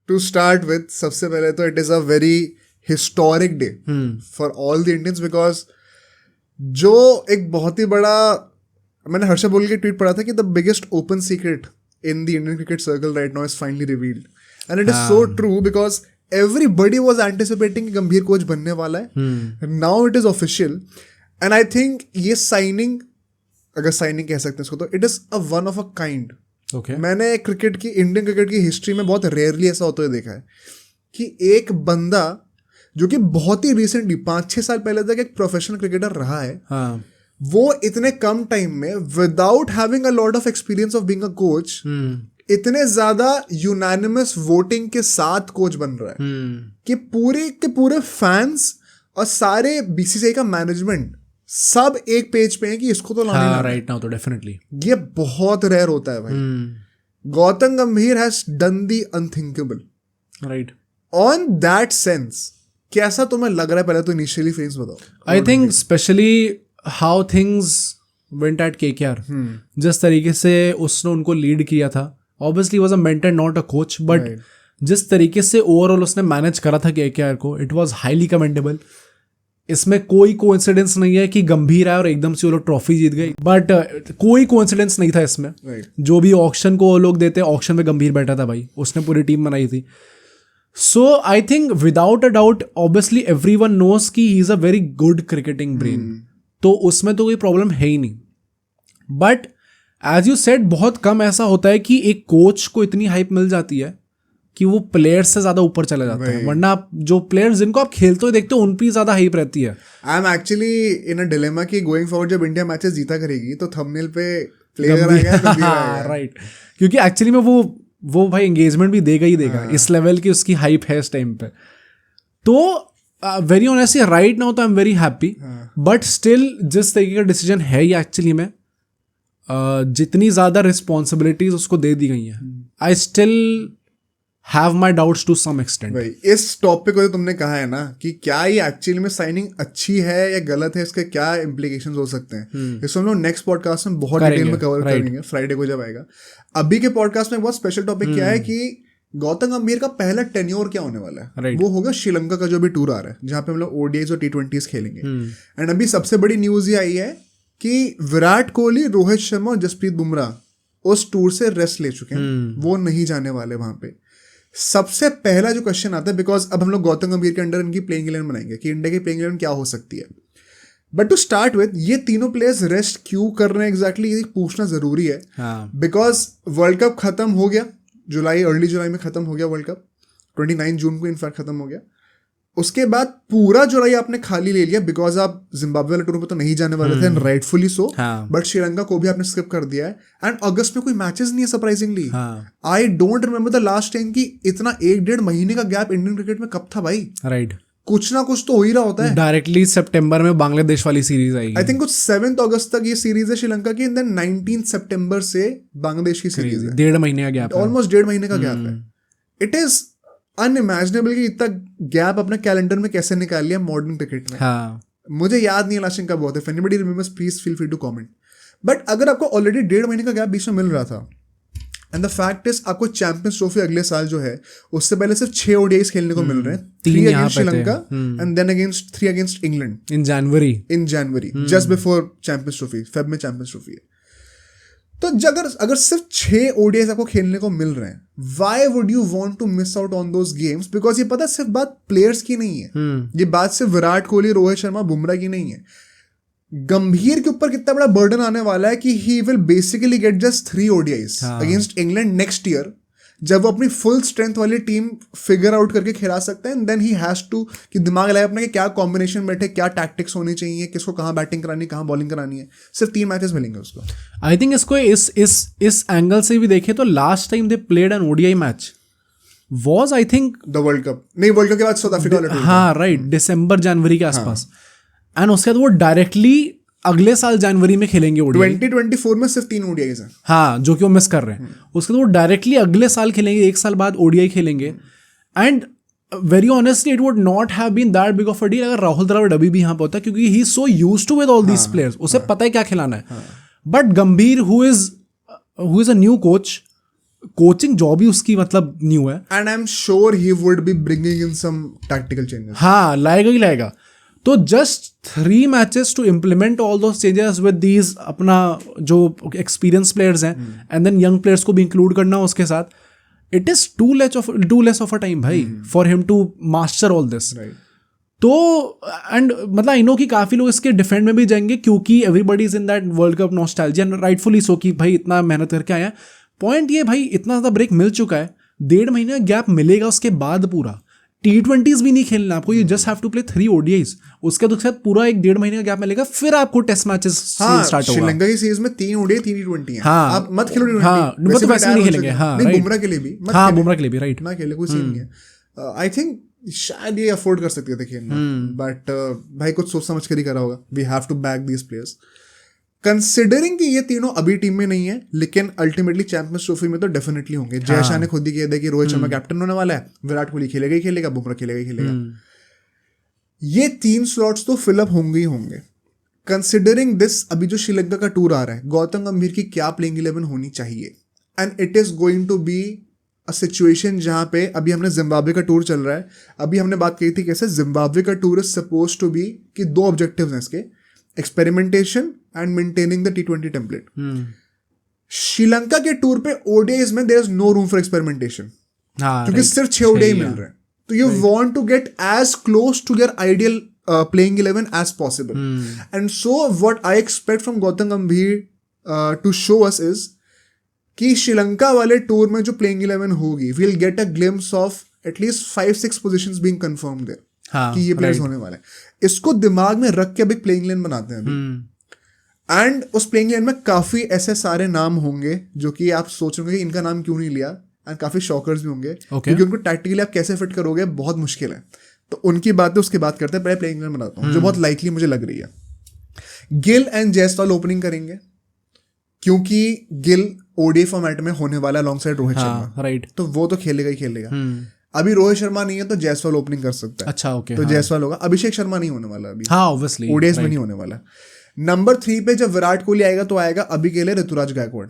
To start with, सबसे पहले तो it is a very historic day for all the Indians, because जो एक बहुत ही बड़ा, मैंने हर्षा बोल के ट्वीट पढ़ा था कि the biggest open secret in the Indian cricket circle right now is finally revealed, and it is so true because everybody was anticipating कि गंभीर कोच बनने वाला है. Now it is official, and I think ये signing, अगर signing कह सकते हैं इसको, तो it is a one of a kind. Okay. मैंने क्रिकेट की, इंडियन क्रिकेट की हिस्ट्री में बहुत रेयरली ऐसा होते हुए देखा है कि एक बंदा जो कि बहुत ही रिसेंटली 5-6 साल पहले तक एक प्रोफेशनल क्रिकेटर रहा है, वो इतने कम टाइम में without having a lot of experience of being a coach इतने ज्यादा यूनानिमस वोटिंग के साथ कोच बन रहा है कि पूरे के पूरे फैंस और सारे बीसीसीआई का मैनेजमेंट सब एक पेज पे है कि इसको तो लाना है राइट नाउ. तो डेफिनेटली ये बहुत रेयर होता है भाई. गौतम गंभीर has done the unthinkable. Right. On that sense कैसा तुम्हें लग रहा है, पहले तो इनिशियली फीलिंग्स बताओ. I think specially how things went eight KKR, जिस तरीके से उसने उनको लीड किया था. Obviously was a mentor not a coach, but जिस तरीके से ओवरऑल उसने मैनेज करा था केकेआर को, इट वाज हाईली कमेंडेबल. इसमें कोई कोइंसिडेंस नहीं है कि गंभीर आया और एकदम से वो लोग ट्रॉफी जीत गई, बट कोई कोइंसिडेंस नहीं था इसमें. जो भी ऑक्शन को वो लोग देते, ऑक्शन में गंभीर बैठा था भाई, उसने पूरी टीम बनाई थी. So I think without a doubt obviously everyone knows कि he is a very good cricketing brain, तो उसमें तो कोई प्रॉब्लम है ही नहीं. बट एज यू सेड, बहुत कम ऐसा होता है कि एक कोच को इतनी हाइप मिल जाती है कि वो प्लेयर्स से ज्यादा ऊपर चले जाते हैं. वरना आप जो प्लेयर्स जिनको आप खेलते हुए देखते हो उन पर ज्यादा हाइप रहती है. आई am actually in a dilemma कि गोइंग फॉरवर्ड जब इंडिया मैचेस जीता करेगी तो थंबनेल पे प्लेयर आएगा. राइट. क्योंकि एक्चुअली में वो भाई एंगेजमेंट भी देगा ही देगा. इस लेवल की उसकी हाइप है इस टाइम पे. तो वेरी ऑनेस्टली राइट नाउ तो I am very happy, but still जिस तरीके का डिसीजन है ये एक्चुअली में जितनी ज्यादा रिस्पॉन्सिबिलिटीज उसको दे दी गई हैं, I still have my doubts to some extent. भाई इस टॉपिक को जो तुमने कहा है ना कि क्या ये एक्चुअली में साइनिंग अच्छी है या गलत है, इसके क्या इम्प्लीकेशंस हो सकते हैं, इसको हम लोग नेक्स्ट पॉडकास्ट में बहुत डिटेल में कवर करेंगे, फ्राइडे को जब आएगा. अभी के पॉडकास्ट में बहुत स्पेशल टॉपिक क्या है कि गौतम गंभीर का पहला टेन्योर क्या होने वाला है. वो होगा श्रीलंका का जो भी टूर आ रहा है, जहाँ पे हम लोग ओडीआईज और T20s खेलेंगे. एंड अभी सबसे बड़ी न्यूज ये आई है कि विराट कोहली, रोहित शर्मा और जसप्रीत बुमराह उस टूर से रेस्ट ले चुके हैं. वो नहीं जाने वाले वहां पे. सबसे पहला जो क्वेश्चन आता है, बिकॉज अब हम लोग गौतम गंभीर के अंडर इनकी प्लेइंग इलेवन बनाएंगे कि इंडिया की प्लेइंग इलेवन क्या हो सकती है. बट टू स्टार्ट विद, ये तीनों प्लेयर्स रेस्ट क्यों कर रहे हैं एग्जैक्टली, ये पूछना जरूरी है. बिकॉज वर्ल्ड कप खत्म हो गया, अर्ली जुलाई में खत्म हो गया वर्ल्ड कप. 29 जून को इनफैक्ट खत्म हो गया. उसके बाद पूरा जुलाई आपने खाली ले लिया बिकॉज आप जिम्बाब्वे वाले टूर पे तो नहीं जाने वाले थे, and rightfully so. But Sri Lanka को भी आपने स्किप कर दिया है. एंड अगस्त में कोई मैचेस नहीं है surprisingly. I don't remember the last time कि इतना 1-1.5 महीने का गैप इंडियन क्रिकेट में कब था भाई. राइट. कुछ ना कुछ तो हो ही रहा होता है. डायरेक्टली सितंबर में बांग्लादेश वाली सीरीज आएगी. आई थिंक कुछ 7 अगस्त तक ये सीरीज है श्रीलंका की, एंड देन 19 सितंबर से बांग्लादेश की सीरीज है. 1.5 महीने का गैप, ऑलमोस्ट 1.5 महीने का गैप है. इट इज अनइमेजिनेबल कि इतना गैप अपने कैलेंडर में कैसे निकाल लिया मॉडर्न क्रिकेट में. मुझे याद नहीं है लास्ट टाइम कब हुआ था. If anybody remembers please feel free to comment. But अगर आपको ऑलरेडी 1.5 महीने का गैप बीच में मिल रहा था, एंड द फैक्ट इज आपको चैंपियंस ट्रॉफी अगले साल जो है उससे पहले सिर्फ 6 ओडीआईज खेलने को मिल रहे हैं. 3 against Sri Lanka and then 3 against England in January just before Champions Trophy. Feb में चैंपियंस ट्रॉफी है. तो अगर सिर्फ 6 ओडीआईज आपको खेलने को मिल रहे हैं, why would you want to miss out on those games? Because ये पता सिर्फ बात प्लेयर्स की नहीं है, ये बात सिर्फ विराट कोहली, रोहित शर्मा, बुमराह की नहीं है. गंभीर के ऊपर कितना बड़ा बर्डन आने वाला है कि he will basically get just 3 ODIs against England next year, जब वो अपनी फुल स्ट्रेंथ वाली टीम फिगर आउट करके खिला सकते हैं. देन ही हैज टू कि दिमाग लगाए अपने कि क्या कॉम्बिनेशन बैठे, क्या टैक्टिक्स होनी चाहिए, किसको कहाँ बैटिंग करानी, कहाँ बॉलिंग करानी है. सिर्फ 3 मैचेस मिलेंगे उसको. आई थिंक इसको इस एंगल से भी देखें तो last time they played an ODI match was I think the world cup. नहीं, वर्ल्ड कप के बाद साउथ अफ्रीका वाला टूर. हाँ राइट, दिसंबर जनवरी के आसपास. एंड उसके बाद वो डायरेक्टली अगले साल जनवरी में खेलेंगे ओडीआई. 2024 में सिर्फ 3 ओडीआईज हैं. हाँ, जो कि वो मिस कर रहे हैं. उसके बाद वो डायरेक्टली अगले साल खेलेंगे, 1 साल बाद ओडीआई खेलेंगे. And very honestly it would not have been that big of a deal अगर राहुल द्रविड़ अभी भी यहाँ पे होता, क्योंकि he is so used to with all these players. उसे पता है क्या खिलाना है. But Gambhir who is a new coach, coaching job ही उसकी मतलब न्यू है। And I am sure he would be bringing in some tactical changes. हाँ, लाएगा ही लाएगा। तो just 3 matches to implement all those changes with these अपना जो एक्सपीरियंस प्लेयर्स हैं एंड देन यंग प्लेयर्स को भी इंक्लूड करना उसके साथ, it is too less of a time भाई for him to master all this. तो एंड मतलब आई नो कि काफ़ी लोग इसके डिफेंड में भी जाएंगे क्योंकि everybody is in that world cup nostalgia, and rightfully so कि भाई इतना मेहनत करके आया है। पॉइंट ये भाई इतना ज़्यादा ब्रेक मिल चुका है, 1.5 महीने गैप मिलेगा उसके बाद पूरा। T20s भी नहीं खेलना आपको, you just have to play 3 ODIs, उसके तो साथ पूरा 1.5 महीने का गैप मिलेगा, फिर आपको टेस्ट मैचेस स्टार्ट होगा। श्रीलंका की सीरीज में 3 ODI 3 T20 हैं। हाँ, आप मत खेलो T20। हाँ, मतलब वैसे नहीं खेलेंगे। हाँ, नहीं, बुमराह के लिए भी मत हाँ, खेले। बुमराह के लिए भी राइट ना खेले, कोई सीन नहीं है। आई थिंक शायद ये अफोर्ड कर सकते थे खेलना, बट भाई कुछ सोच समझ कर ही करा होगा। We have to back these players considering कि ये तीनों अभी टीम में नहीं है, लेकिन अल्टीमेटली चैंपियंस ट्रॉफी में तो डेफिनेटली होंगे। जय शाह ने खुद ही कह दिया कि रोहित शर्मा कैप्टन होने वाला है, विराट कोहली खेलेगा ही खेलेगा, बुमराह खेलेगा ही खेलेगा। ये 3 स्लॉट्स तो फिलअप होंगे ही होंगे। कंसिडरिंग दिस, अभी जो श्रीलंका का टूर आ रहा है, गौतम गंभीर की क्या प्लेइंग 11 होनी चाहिए, and it is going to be a situation जहां पे अभी हमने जिम्बाब्वे का टूर चल रहा है। अभी हमने बात की थी कैसे जिम्बाब्वे का tour is suppose to be कि 2 ऑब्जेक्टिव्स हैं इसके, experimentation and maintaining the T20 template. Sri Lanka के टूर पे ODIs में there is no room for experimentation, क्योंकि सिर्फ 6 ODI मिल रहे हैं। तो you want to get as close to your ideal playing 11 as possible, and so what I expect from Gautam Gambhir to show us is कि श्रीलंका वाले टूर में जो प्लेइंग 11 होगी, we will get a glimpse of at least 5-6 positions being confirmed there, कि ये players होने वाले हैं। इसको दिमाग में रख के अभी प्लेइंग 11 बनाते हैं अभी। एंड उस प्लेइंग 11 में काफी ऐसे सारे नाम होंगे जो कि आप सोचोगे कि इनका नाम क्यों नहीं लिया, एंड काफी शॉकर्स भी होंगे, क्योंकि उनको टैक्टिकली आप कैसे फिट करोगे बहुत मुश्किल है। तो उनकी बातें उसके बाद करते हैं, पहले प्लेइंग 11 बनाता हूँ जो बहुत लाइकली मुझे लग रही है। गिल एंड जायसवाल ओपनिंग करेंगे, क्योंकि गिल ODI फॉर्मेट में होने वाला along side Rohit Sharma, right, तो वो तो खेलेगा ही खेलेगा। अभी रोहित शर्मा नहीं है तो जायसवाल ओपनिंग कर सकता है। अच्छा, ओके, तो जायसवाल होगा। अभिषेक शर्मा नहीं होने वाला अभी, हाँ ऑब्वियसली ODIs में नहीं होने वाला। नंबर 3 पे जब विराट कोहली आएगा तो आएगा अभी के लिए ऋतुराज गायकवाड़।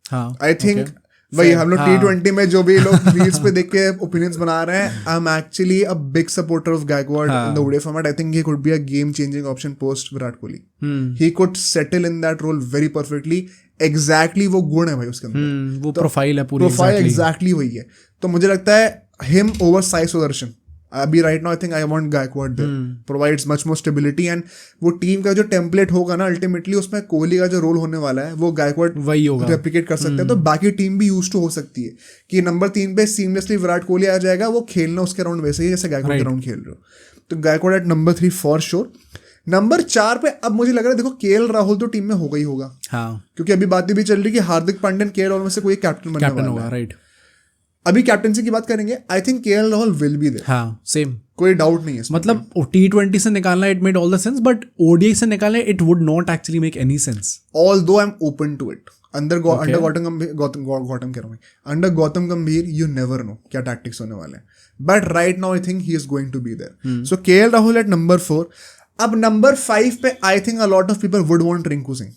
हाँ, आई थिंक भाई हम लोग T20 में जो भी लोग रील्स पे देख के ओपिनियंस बना रहे हैं, I am actually a big supporter of Gaikwad in the ODI format. I think he could be a game changing option post Virat Kohli. He could settle in that role very perfectly. Exactly वो गुण है भाई उसके अंदर, वो प्रोफाइल है पूरी, profile exactly वही है। तो मुझे लगता है हिम ओवर साई सुदर्शन। अभी right now I think I want Gaikwad there, provides much more stability, and वो टीम का जो टेम्पलेट होगा ना अल्टीमेटली उसमें कोहली का जो रोल होने वाला है वो गायकवाड़ वही होगा, रेप्लिकेट कर सकते हैं। तो बाकी टीम भी यूज टू हो सकती है कि नंबर 3 पे सीमलेसली विराट कोहली आ जाएगा, वो खेलना उसके राउंड वैसे ही जैसे गायकवाड़ के राउंड खेल रहे हो। तो Gaikwad at number 3 for sure. Number 4 पे अब मुझे लग रहा है देखो KL राहुल तो टीम में होगा ही होगा, हाँ, क्योंकि अभी बातें भी चल रही कि हार्दिक पांड्या KL राहुल में से कोई कैप्टन बनने वाला है, राइट। अभी कैप्टनसी की बात करेंगे, I think KL Rahul will be there, हाँ सेम, कोई डाउट नहीं है। मतलब T20 से निकालना it made all the sense, but ODI से निकालना it would not actually make any sense, although I am open to it. Under Gautam Gambhir you never know क्या टैक्टिक्स होने वाले हैं, but right now I think he is going to be there. So KL Rahul at number 4। अब number 5 पे I think a lot of people would want Rinku Singh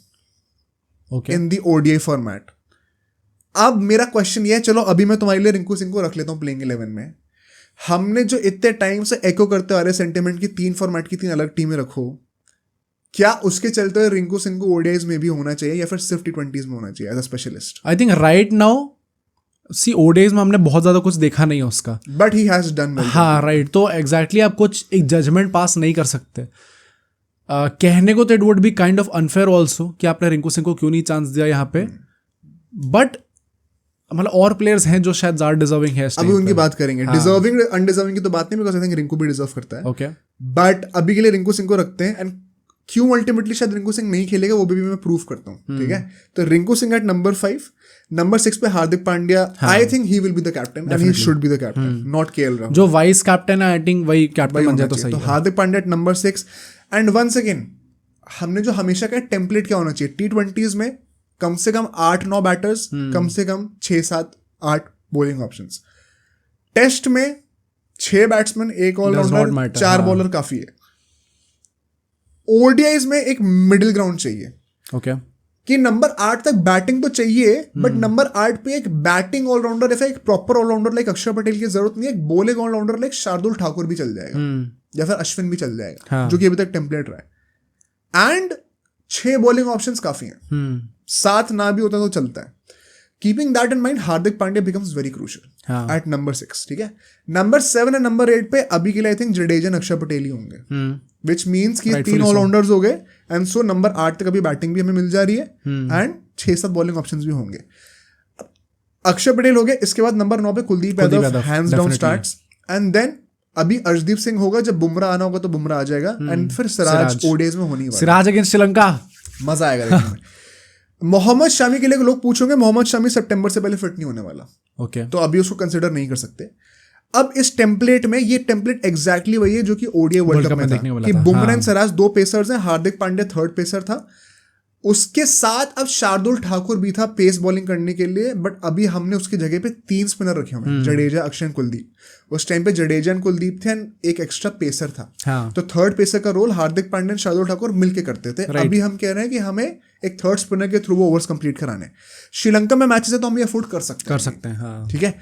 in the ODI format. अब मेरा question ये है, चलो अभी मैं तुम्हारे लिए रिंकू सिंह को रख लेता हूँ प्लेइंग 11 में। हमने जो इतने टाइम से एको करते आ रहे सेंटिमेंट की 3 फॉर्मेट की 3 अलग टीमें रखो, क्या उसके चलते हुए रिंकू सिंह को ODIs में भी होना चाहिए या फिर सिर्फ T20s में होना चाहिए as a specialist? I think right now see ODIs में हमने बहुत ज्यादा कुछ देखा नहीं है उसका, but he has done well. हाँ राइट, तो एग्जैक्टली आप कुछ एक जजमेंट पास नहीं कर सकते। कहने को तो it would be kind of unfair also कि आपने रिंकू सिंह को क्यों नहीं चांस दिया यहाँ पे, बट मतलब और प्लेयर्स हैं जो शायद ज्यादा डिजर्विंग है। अभी उनकी बात करेंगे, डिजर्विंग अनडिजर्विंग की तो बात नहीं, बिकॉज़ आई थिंक रिंकू भी डिजर्व करता है। ओके, बट अभी के लिए रिंकू सिंह को रखते हैं, एंड क्यों अल्टीमेटली शायद रिंकू सिंह नहीं खेलेगा वो भी मैं प्रूव करता हूँ, ठीक है। तो Rinku Singh at number 5। Number 6 पे Hardik Pandya, I think he will be the captain and he should be the captain, not KL Rahul. जो वाइस कैप्टन है आई थिंक वही कैप्टन बन जाए तो सही है। तो Hardik Pandya at number 6। And once again हमने जो हमेशा का टेम्पलेट क्या होना चाहिए, T20s में कम से कम 8-9 बैटर्स, कम से कम 6-7-8 बॉलिंग ऑप्शंस। टेस्ट में 6 बैट्समैन, 1 ऑलराउंडर, 4 बॉलर काफी है। ODIs में एक मिडिल ग्राउंड चाहिए, ओके, कि नंबर 8 तक बैटिंग तो चाहिए, बट नंबर 8 पे एक बैटिंग ऑलराउंडर या फिर एक प्रॉपर ऑलराउंडर लाइक अक्षर पटेल की जरूरत नहीं है, एक bowling allrounder like Shardul Thakur भी चल जाएगा या फिर अश्विन भी चल जाएगा, जो कि अभी तक टेम्पलेट रहा है। एंड 6 बॉलिंग ऑप्शंस काफी हैं, 7 ना भी होता तो चलता है। Keeping that in mind, Hardik Pandya becomes very crucial at number 6, ठीक है। नंबर 7 और नंबर 8 पे अभी के लिए आई थिंक जडेजा अक्षर पटेल ही होंगे, विच मीन्स कि 3 ऑलराउंडर्स हो गए, एंड सो नंबर 8 तक अभी बैटिंग भी हमें मिल जा रही है, एंड 6-7 बॉलिंग ऑप्शंस भी होंगे। अक्षर पटेल हो गए, इसके बाद नंबर 9 पे Kuldeep Yadav hands down starts, and then अभी अर्शदीप सिंह होगा, जब बुमराह आना होगा तो बुमराह आ जाएगा, एंड फिर सिराज ओडेज में होनी वाला, सिराज अगेंस्ट श्रीलंका, मजा आएगा देखने में। मोहम्मद शामी के लिए लोग पूछोगे, मोहम्मद शामी सितंबर से पहले फिट नहीं होने वाला, ओके, तो अभी उसको कंसिडर नहीं कर सकते। अब इस टेम्पलेट में, ये टेम्पलेट एग्जैक्टली वही है जो कि ओडीआई वर्ल्ड कप में था, कि बुमराह एंड सिराज 2 पेसर्स हैं, हार्दिक पांड्या 3rd पेसर था, उसके साथ अब शार्दुल ठाकुर भी था पेस बॉलिंग करने के लिए, बट अभी हमने उसकी जगह पे 3 स्पिनर रखे हुए हैं, जडेजा, अक्षर, कुलदीप। उस टाइम पे जडेजा एंड कुलदीप थे, एंड एक एक्स्ट्रा पेसर था, तो 3rd पेसर का रोल हार्दिक पांड्या एंड शार्दुल ठाकुर मिलके करते थे। अभी हम कह रहे हैं कि हमें एक 3rd स्पिनर के थ्रू वो ओवर्स कंप्लीट कराने। श्रीलंका में मैचेस है तो हम ये अफोर्ड कर सकते हैं, ठीक है।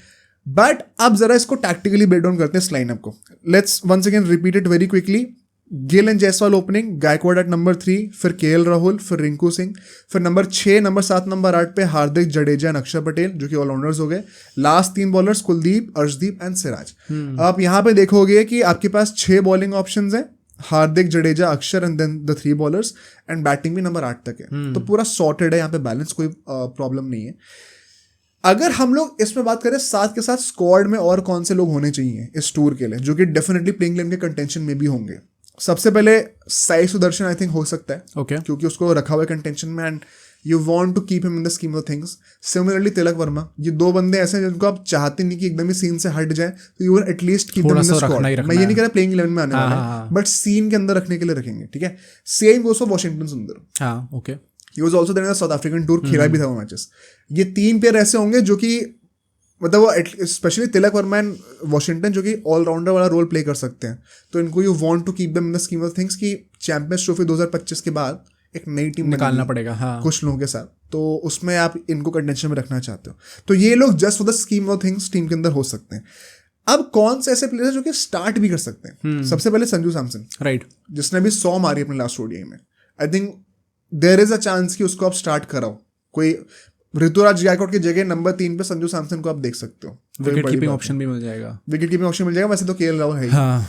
बट अब जरा इसको टैक्टिकली ब्रेक डाउन करते हैं इस लाइनअप को। Let's once again repeat it very quickly. Gill and Jaiswal opening, Gaikwad at number 3, फिर केएल राहुल, फिर रिंकू सिंह, फिर नंबर 6, नंबर 7, नंबर 8 पे हार्दिक, जडेजा एंड अक्षर पटेल जो कि ऑलराउंडर्स हो गए। Last 3 bowlers Kuldeep, Arshdeep and Siraj. आप यहाँ पे देखोगे कि आपके पास 6 बॉलिंग ऑप्शंस हैं, Hardik, Jadeja, Axar and then the 3 bowlers, and batting भी नंबर 8 तक है, तो पूरा सॉर्टेड है यहाँ पे, बैलेंस, कोई प्रॉब्लम नहीं है। अगर हम लोग इसमें बात करें साथ के साथ स्क्वाड में और कौन से लोग होने चाहिए इस टूर के लिए, जो कि डेफिनेटली प्लेइंग 11 के कंटेंशन में भी होंगे। सबसे पहले साई सुदर्शन आई थिंक हो सकता है, okay. क्योंकि उसको रखा हुआ है कंटेंशन में, and you want to keep him in the scheme of things. Similarly Tilak Varma, ये 2 बंदे ऐसे हैं जिनको आप चाहते नहीं कि एकदम ही सीन से हट जाए, तो you will at least keep them in the squad. मैं ये नहीं कह रहा प्लेइंग 11 में आने वाला है, बट सीन के अंदर रखने के लिए रखेंगे, ठीक है। Same goes for Washington Sundar, okay, he was also there in the South African tour, खेला भी था वो मैचेस। ये 3 पेयर ऐसे होंगे जो कि मतलब वो specially Tilak Varma and Washington जो कि ऑलराउंडर वाला रोल प्ले कर सकते हैं, तो इनको you want to keep them in the scheme of things कि चैंपियंस ट्रॉफी 2025 के बाद एक नई टीम निकालना पड़ेगा, हाँ, कुछ लोगों के साथ, तो उसमें आप इनको कंटेंशन में रखना चाहते हो, तो ये लोग just for the scheme of things team के अंदर हो सकते हैं। अब कौन से ऐसे प्लेयर जो कि स्टार्ट भी कर सकते हैं? सबसे पहले संजू सैमसन, राइट, जिसने भी 100 मारी अपने लास्ट ओडीआई में। I think there is a chance कि उसको आप स्टार्ट कराओ। कोई ऋतुराज गायकवाड की जगह नंबर 3 पे संजू सैमसन को आप देख सकते हो, विकेट कीपिंग ऑप्शन भी मिल जाएगा, विकेट कीपिंग ऑप्शन मिल जाएगा। वैसे तो केएल राहुल है, हाँ।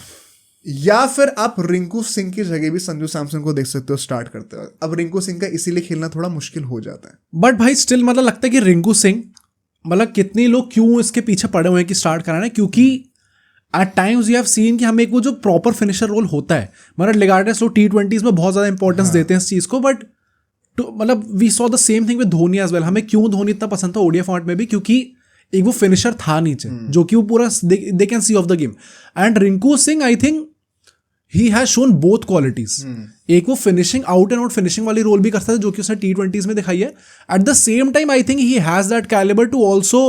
या फिर आप रिंकू सिंह की जगह भी संजू सैमसन को देख सकते हो स्टार्ट करते हो। अब रिंकू सिंह का इसीलिए खेलना थोड़ा मुश्किल हो जाता है, बट भाई स्टिल मतलब लगता है कि रिंकू सिंह, मतलब कितने लोग क्यों इसके पीछे पड़े हुए हैं कि स्टार्ट कराना है, क्योंकि at times you have seen कि हमें एक वो जो प्रॉपर फिनिशर रोल होता है, मतलब रिगार्डलेस लोग T20s में बहुत ज्यादा इंपॉर्टेंस देते हैं इस चीज को, बट मतलब we saw the same thing with Dhoni as well. हमें क्यों धोनी इतना पसंद था ओडीआई फॉर्मेट में भी, क्योंकि एक वो फिनिशर था नीचे, जो कि वो पूरा they can see of the game. And Rinku Singh I think he has shown both qualities. एक वो finishing, out and out finishing वाली रोल भी करता है जो कि उसने T20s में दिखाई है। At the same time I think he has that calibre too also,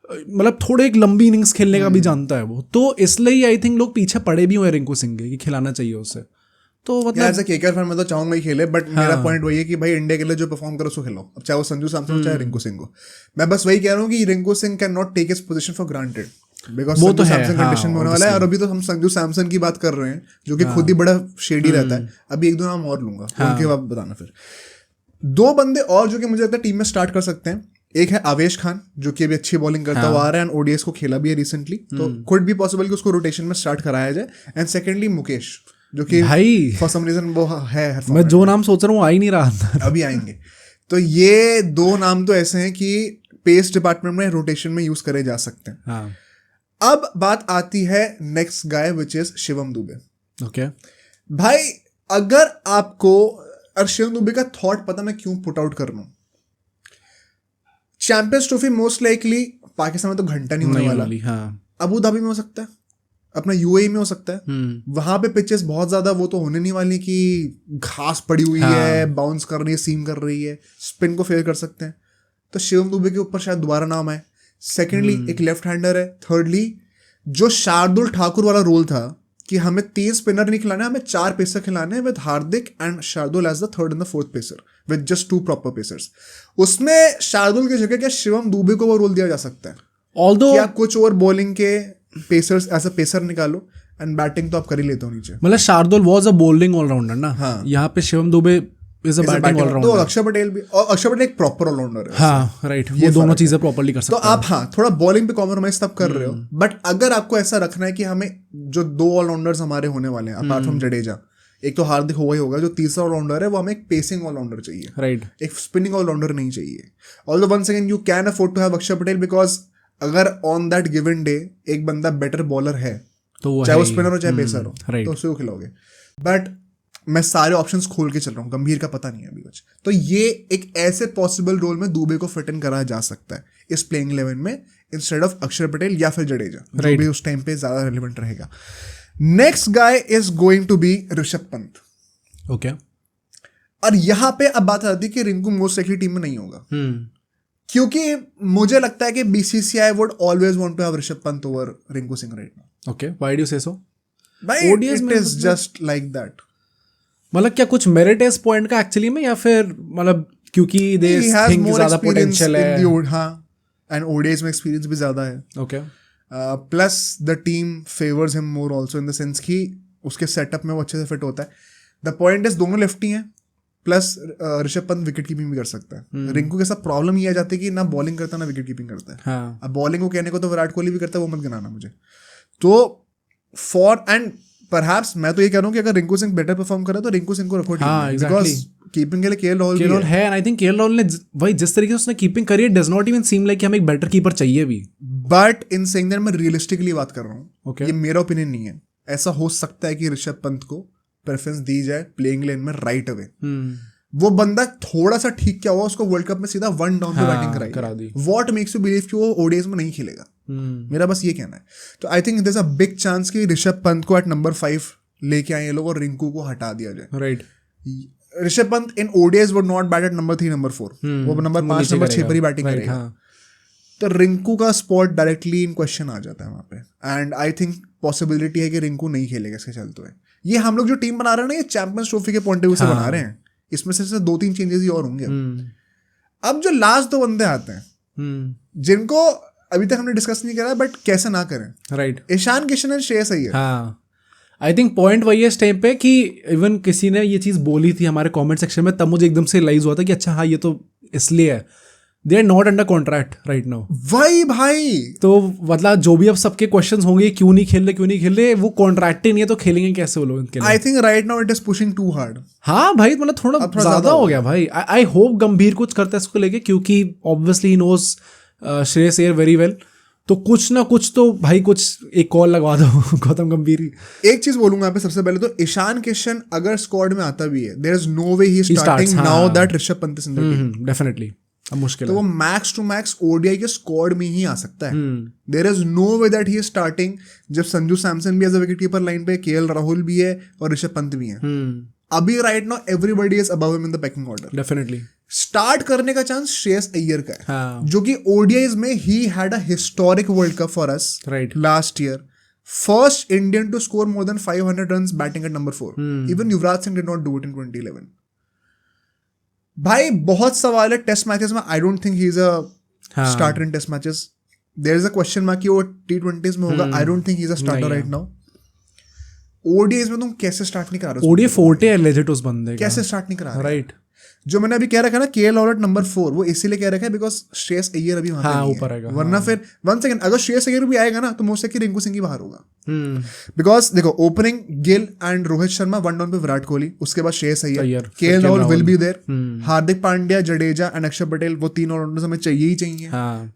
मतलब थोड़े एक लंबी इनिंग्स खेलने का भी जानता है वो, तो इसलिए आई थिंक लोग पीछे पड़े भी हुए रिंकू सिंह के कि खिलाना चाहिए उसे। तो मतलब एज अ केकेआर फैन मैं तो चाहूंगा ही खेले, बट मेरा पॉइंट वही है कि भाई इंडिया के लिए जो परफॉर्म करो उसको खिलाओ, अब चाहे वो संजू सैमसन हो चाहे रिंकू सिंह हो। मैं बस वही कह रहा हूँ कि Rinku Singh can not take his position for granted, because Sanju Samson condition में होने वाला है। और अभी तो हम संजू सैमसन की बात कर रहे हैं जो कि खुद ही बड़ा शेडी रहता है। अभी 1-2 नाम और लूंगा, उनके बाद बताना। फिर 2 बंदे और जो कि मुझे लगता है टीम में स्टार्ट कर सकते हैं। एक है आवेश खान जो कि अभी अच्छी बॉलिंग करता हुआ आ रहा है, एंड ओडीआई को खेला भी है रिसेंटली, तो कुड बी पॉसिबल कि उसको रोटेशन में स्टार्ट कराया जाए। एंड सेकेंडली मुकेश, जो कि भाई फॉर सम रीजन वो है, मैं जो नाम सोच रहा हूँ आ ही नहीं रहा, अभी आएंगे। तो ये 2 नाम तो ऐसे हैं कि पेस डिपार्टमेंट में रोटेशन में यूज करे जा सकते हैं। हाँ। अब बात आती है next guy which is Shivam Dubey. Okay भाई, अगर आपको शिवम दुबे का थॉट पता मैं क्यों पुट आउट कर रहा हूं, champions trophy most likely Pakistan में तो घंटा नहीं होने वाला। हाँ। अबू धाबी में हो सकता है, अपना यूएई में हो सकता है। वहां पे पिचेस बहुत ज्यादा वो तो होने नहीं वाली कि घास पड़ी हुई है, बाउंस कर रही है, सीम कर रही है, स्पिन को फेल कर सकते हैं। तो शिवम दुबे के ऊपर शायद दोबारा नाम आए। सेकेंडली एक लेफ्ट हैंडर है। थर्डली जो शार्दुल ठाकुर वाला रोल था कि हमें 3 स्पिनर नहीं खिलाना है, हमें 4 पेसर खिलाने हैं, with Hardik and Shardul as the 3rd and the 4th pacer, with just 2 proper pacers. उसमें शार्दुल की जगह क्या शिवम दुबे को वो रोल दिया जा सकता है? ऑल्दो क्या कुछ और बॉलिंग के पेसर्स एज अ पेसर निकालो एंड बैटिंग तो आप कर ही लेते हो नीचे। मतलब Shardul was a bowling allrounder ना, हाँ। यहाँ पे Shivam Dube is a batting तो ऑलराउंडर। अक्षर पटेल भी, और अक्षर पटेल एक प्रॉपर ऑलराउंडर है। हाँ राइट, वो दोनों चीजें प्रॉपर्ली कर तो सकते हैं। आप हाँ थोड़ा बॉलिंग पे कॉम्प्रोमाइज तब कर रहे हो, बट अगर आपको ऐसा रखना है कि हमें जो 2 ऑलराउंडर्स हमारे होने वाले हैं अपार्ट फ्रॉम जडेजा, एक तो हार्दिक होगा ही होगा, जो तीसरा ऑलराउंडर है वो हमें एक पेसिंग ऑलराउंडर चाहिए, राइट, एक स्पिनिंग ऑलराउंडर नहीं चाहिए। Although once again you can afford to have Axar Patel, because अगर ऑन दैट गिवन डे एक बंदा बेटर बॉलर है, तो चाहे वो स्पिनर हो चाहे पेसर हो, right. तो उसको खिलाओगे। बट मैं सारे ऑप्शंस खोल के चल रहा हूँ, गंभीर का पता नहीं है अभी कुछ, तो ये एक ऐसे पॉसिबल रोल में दुबे को फिट इन करा जा सकता है इस प्लेइंग 11 में, इंस्टेड ऑफ अक्षर पटेल या फिर जडेजा, जो भी उस टाइम पे ज्यादा रेलिवेंट रहेगा। Next guy is going to be Rishabh Pant. Okay, और यहां पे अब बात आती है कि रिंकू मोस्ट लाइकली टीम में नहीं होगा, क्योंकि मुझे लगता है कि BCCI would always want to have Rishabh Pant over Rinku Singh right now. Okay, why do you say so? भाई it is just like that. मतलब क्या कुछ मेरिट है इस पॉइंट का एक्चुअली में, या फिर मतलब क्योंकि दे थिंक ज्यादा पोटेंशियल है? हाँ, एंड ओडीआईज में एक्सपीरियंस भी ज्यादा है। Okay, plus the team favours him more also in the sense कि उसके सेटअप में वो अच्छे से फिट होता है। द पॉइंट इज दोनों लेफ्टी हैं, plus Rishabh Pant wicket keeping भी कर सकता है। रिंकू के साथ प्रॉब्लम ये आ जाती है कि ना बॉलिंग करता ना विकेट कीपिंग करता है। हाँ। अब बॉलिंग को कहने को तो विराट कोहली भी करता है, वो मत गिनाना मुझे। तो फॉर एंड परहैप्स मैं तो ये कह रहा हूँ कि अगर रिंकू सिंह बेटर परफॉर्म करे तो रिंकू सिंह को रखो, बिकॉज कीपिंग के लिए केएल राहुल है, and I think KL Rahul ने भाई जिस तरीके से उसने कीपिंग करी है, does not even seem like कि हमें एक बेटर कीपर चाहिए भी। बट इन सेइंग दैट मैं रियलिस्टिकली बात कर रहा हूँ, Okay. ये मेरा ओपिनियन नहीं है। ऐसा हो सकता है कि ऋषभ पंत को प्रेफरेंस दी जाए प्लेइंग लेन में राइट अवे। वो बंदा थोड़ा सा ठीक क्या हुआ, उसको वर्ल्ड कप में सीधा 1 डाउन पे बैटिंग करा दी। व्हाट मेक्स यू बिलीव कि वो ओडीआईज में नहीं खेलेगा? मेरा बस ये कहना है। तो I think there is a big chance कि ऋषभ पंत को एट नंबर 5 लेके आए ये लोग और रिंकू को हटा दिया जाए। Right, Rishabh Pant in ODIs would not bat at number 3 number 4, वो नंबर 5 नंबर 6 पर ही बैटिंग करेगा। तो रिंकू का स्पॉट डायरेक्टली इन क्वेश्चन आ जाता है वहां पे, एंड आई थिंक पॉसिबिलिटी है कि रिंकू नहीं खेलेगा इसके चलते हुए। ये हम लोग जो टीम बना रहे हैं ना, ये चैंपियंस ट्रॉफी के पॉइंट ऑफ व्यू से बना रहे हैं, इसमें से 2-3 चेंजेस ही और होंगे। अब जो लास्ट 2 बंदे आते हैं जिनको अभी तक हमने डिस्कस नहीं करा, बट कैसे ना करें, राइट, ईशान किशन एंड श्रेयस अय्यर। हाँ, आई थिंक पॉइंट वही है इस टाइम पे कि इवन किसी ने ये चीज़ बोली थी हमारे कमेंट सेक्शन में, तब मुझे एकदम से रियलाइज हुआ था कि अच्छा हाँ ये तो इसलिए है, they are not under contract right now. वही भाई, तो मतलब जो भी अब सबके क्वेश्चंस होंगे क्यों नहीं खेल रहे, वो कॉन्ट्रैक्ट ही नहीं है तो खेलेंगे कैसे वो लोग इनके लिए? I think right now it is pushing too hard. हाँ भाई, मतलब थोड़ा ज्यादा हो गया भाई। आई होप गंभीर कुछ करता है इसको लेके, क्योंकि obviously he knows Shreyas Iyer very well, तो कुछ ना कुछ तो भाई कुछ एक कॉल लगवा दो गौतम गंभीर ही। एक चीज बोलूंगा यहाँ पे सबसे पहले तो, ईशान किशन अगर स्क्वाड में आता भी है, there is no way he starting now that Rishabh Pant is in the team. Definitely अब मुश्किल तो है। वो मैक्स टू मैक्स ओडीआई के स्क्वाड में ही आ सकता है। There is no way that he is starting जब संजू सैमसन भी as a wicket keeper line पे, केएल राहुल भी है और ऋषभ पंत भी है। अभी right now everybody is above him in the packing order. Definitely start करने का चांस श्रेयस अय्यर का है, हाँ। जो कि ओडीआईज में he had a historic world cup for us right last year, first Indian to score more than 500 runs batting at number 4। Even Yuvraj Singh did not do it in 2011। भाई बहुत सवाल है टेस्ट मैचेस में, I don't think he is a starter in test matches. There is a question mark कि वो T20s में होगा, I don't think he is a starter right now. ODIs में तुम कैसे स्टार्ट नहीं करा रहे हो? ओडीआई फोर्टे है लेजिट उस बंदे का, कैसे स्टार्ट नहीं करा रहे? राइट, जो मैंने अभी कह रखा है ना केएल राहुल नंबर 4, वो इसीलिए कह रखा है बिकॉज श्रेयस अय्यर अभी वहां पे ऊपर आएगा। वरना फिर 1 सेकंड अगर श्रेयस अय्यर भी आएगा ना तो मोस्ट लाइकली रिंकू सिंह ही बाहर होगा। बिकॉज देखो opening Gill and Rohit Sharma, 1 down पे विराट कोहली, उसके बाद Shreyas Iyer, KL Rahul will be there, Hardik Pandya, Jadeja and Axar Patel, वो 3 ऑलराउंडर्स हमें चाहिए ही चाहिए।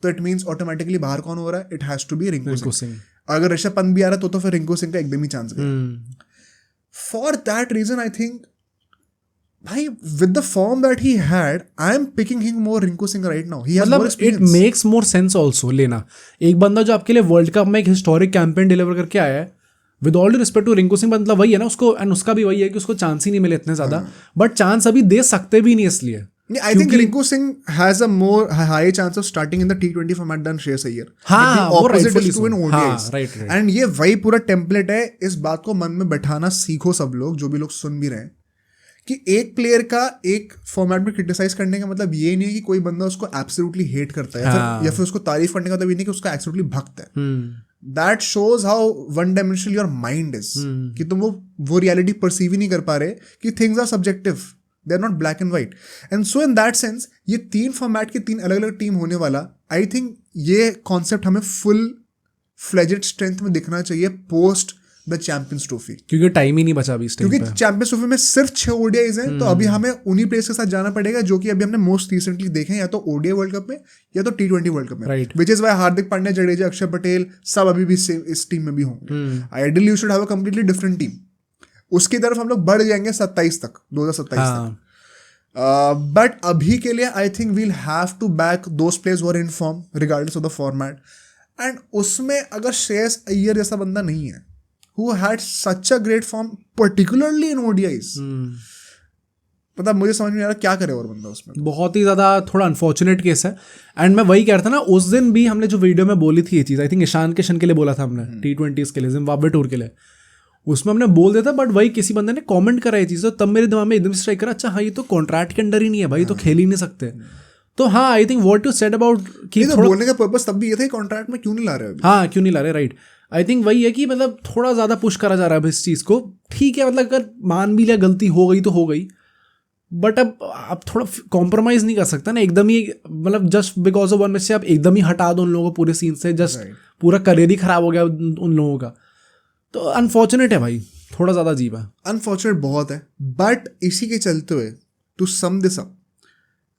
तो इट मींस ऑटोमेटिकली बाहर कौन हो रहा है? It has to be Rinku Singh. अगर ऋषभ पंत भी आ रहा है तो फिर रिंकू सिंह का एकदम ही चांस गया। For that reason I think भाई with the form that he had, I am picking him more Rinku Singh right now. He has more experience. It makes more sense also लेना एक बंदा जो आपके लिए वर्ल्ड कप में एक historic campaign deliver करके आया है, with all respect to Rinku Singh, मतलब वही है ना उसको, एंड उसका भी वही है कि उसको चांस ही नहीं मिले इतने ज्यादा, बट चांस अभी दे सकते भी नहीं इसलिए। I think Rinku Singh has a more high chance of starting in the T20 format than Shreyas Iyer. हाँ, वो opposite is true in ODIs. हाँ, right. And ये वही पूरा टेम्पलेट है, इस बात को मन में बैठाना सीखो सब लोग, जो भी लोग सुन भी रहे हैं, कि एक प्लेयर का एक फॉर्मेट में क्रिटिसाइज करने का मतलब ये नहीं है कि कोई बंदा उसको एब्सोल्युटली हेट करता है या फिर उसको तारीफ करने का मतलब ये नहीं कि उसका एब्सोल्युटली भक्त है. That shows how one dimensional your mind is, कि तुम वो रियलिटी परसीव ही नहीं कर पा रहे कि things are subjective, they are not black and white. And so in that sense ये 3 फॉर्मेट की 3 अलग अलग टीम होने वाला, आई थिंक ये कॉन्सेप्ट हमें फुल फ्लेजेड स्ट्रेंथ में दिखना चाहिए पोस्ट द चैंपियंस ट्रॉफी, क्योंकि टाइम ही नहीं बचा अभी इस टाइम पे. क्योंकि चैंपियंस ट्रॉफी में सिर्फ 6 ओडीआईज हैं. तो अभी हमें उन्हीं प्लेयर्स के साथ जाना पड़ेगा जो कि अभी हमने मोस्ट रिसेंटली देखे हैं, या तो ओडीआई वर्ल्ड कप में या तो T20 वर्ल्ड कप में, विच इज वाई हार्दिक पांड्या, जडेजा, अक्षर पटेल सब अभी भी इस टीम में भी होंगे. Ideally you should have a completely different team. उसकी तरफ हम लोग बढ़ जाएंगे 27 तक, 2027 तक. बट अभी के लिए I think we'll have to back those players who are in form regardless of the format. And उसमें अगर श्रेयस अय्यर जैसा बंदा नहीं है who had such a great form particularly in ODIs, मतलब मुझे समझ में नहीं आ रहा क्या करे और बंदा उसमें. बहुत ही ज़्यादा थोड़ा अनफॉर्चुनेट केस है. एंड मैं वही कह रहा था ना, उस दिन भी हमने जो वीडियो में बोली थी ये चीज़, आई थिंक ईशान किशन के लिए बोला था हमने, T20s के लिए, जिम्बाब्वे टूर के लिए, उसमें हमने बोल दिया था. बट वही किसी बंदे ने कॉमेंट करा ये चीज़, तो तब मेरे दिमाग में एकदम स्ट्राइक करा, अच्छा हाँ ये तो कॉन्ट्रैक्ट के अंडर ही नहीं है भाई, तो खेल ही नहीं सकते. तो हाँ I think what you said about कि बोलने का पर्पस तब भी ये था कॉन्ट्रैक्ट में क्यों नहीं ला रहे. हाँ क्यों नहीं ला रहे, राइट. आई थिंक वही है कि मतलब थोड़ा ज़्यादा पुश करा जा रहा है इस चीज़ को. ठीक है, मतलब अगर मान भी लिया गलती हो गई तो हो गई, बट अब थोड़ा कॉम्प्रोमाइज़ नहीं कर सकता ना एकदम ही, मतलब just because of one match से आप एकदम ही हटा दो उन लोगों को पूरे सीन से, जस्ट पूरा करियर ही खराब हो गया उन लोगों का. तो अनफॉर्चुनेट है भाई, थोड़ा ज़्यादा अजीब है. अनफॉर्चुनेट बहुत है. बट इसी के चलते हुए to sum this up,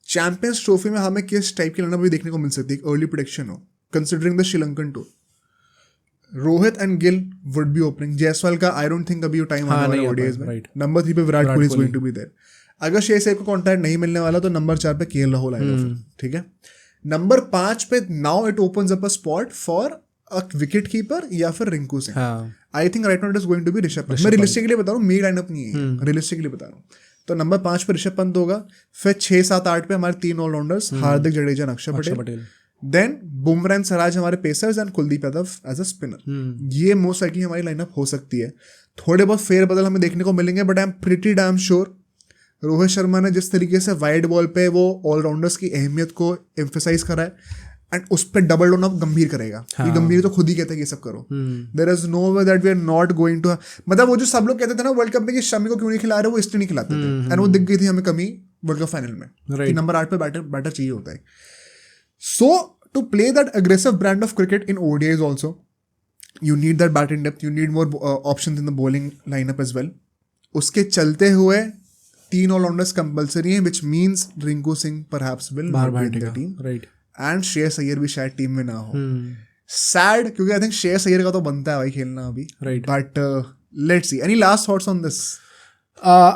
champions trophy में हमें किस टाइप की लाइनअप भी देखने को मिल सकती है, अर्ली प्रेडिक्शन हो, considering the Sri Lankan tour. Rohit and Gill would be opening. Jaiswal का आई डोंट थिंक अभी टाइम आने वाला ओडीआईज में. नंबर 3 पे Virat Kohli is going to be there. अगर श्रेयस अय्यर को कॉन्ट्रैक्ट नहीं मिलने वाला तो नंबर 4 पे केएल राहुल आएगा फिर. ठीक है. नंबर 5 पे now it opens up a spot for a wicket keeper या फिर Rinku Singh. I think right now it is going to be Rishabh Pant. मैं रियलिस्टिकली बता रहा हूँ, मेरी लाइनअप नहीं है, रियलिस्टिकली बता रहा हूँ. तो नंबर 5 पे ऋषभ पंत होगा. फिर 6, 7, 8 पे हमारे 3 allrounders, Hardik, Jadeja, Axar Patel. Then Bumrah and Siraj हमारे pacers and Kuldeep Yadav as a spinner. ये मोस्ट लाइकली हमारी लाइनअप हो सकती है. थोड़े बहुत फेर बदल हमें देखने को मिलेंगे, but I am pretty damn sure Rohit Sharma ने जिस तरीके से वाइड बॉल पे वो ऑलराउंडर्स की अहमियत को एम्फेसाइज करा है, एंड उस पर डबल डाउन अब गंभीर करेगा. हाँ. गंभीर तो खुद ही कहता है कि ये सब करो. There is no way that we are not going to, मतलब वो जो सब लोग कहते थे ना वर्ल्ड कप में कि शमी को क्यों नहीं खिला रहे, वो इसलिए नहीं खिलाते थे. एंड वो दिख गई थी हमें कमी वर्ल्ड कप फाइनल में, कि नंबर 8 पे बैटर चाहिए होता है. सो to play that aggressive brand of cricket in ODIs also, you need that batting depth, you need more options in the bowling lineup as well. उसके चलते हुए 3 all-rounders compulsory हैं, which means Rinku Singh perhaps will not be in the team, right? And Shreyas Iyer भी शायद team में ना हो. Sad, क्योंकि I think श्रेयस अय्यर का तो बनता है भाई खेलना अभी, right? But let's see. Any last thoughts on this?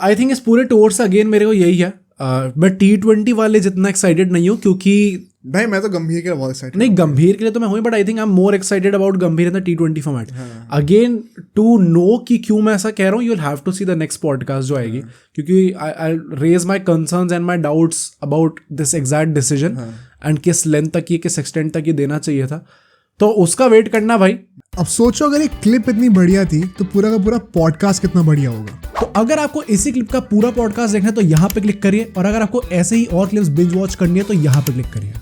I think इस पूरे टूर से अगेन मेरे को यही है, मैं T20 वाले जितना एक्साइटेड नहीं हूँ, क्योंकि भाई मैं तो गंभीर के लिए बहुत एक्साइटेड नहीं, गंभीर के लिए तो मैं हूँ, but I think I am more excited about Gambhir in the T20 format. Again to know कि क्यों मैं ऐसा कह रहा हूँ, you will have to see the next podcast जो आएगी, क्योंकि I raise my concerns and my doubts about this exact decision and किस लेंथ तक ये, किस एक्सटेंट तक ये देना चाहिए था. तो उसका वेट करना भाई. अब सोचो अगर ये क्लिप इतनी बढ़िया थी तो पूरा का पूरा पॉडकास्ट कितना बढ़िया होगा. तो अगर आपको इसी क्लिप का पूरा पॉडकास्ट देखना है तो यहाँ पे क्लिक करिए, और अगर आपको ऐसे ही और क्लिप्स बिंज वॉच करनी है तो यहाँ पे क्लिक करिए.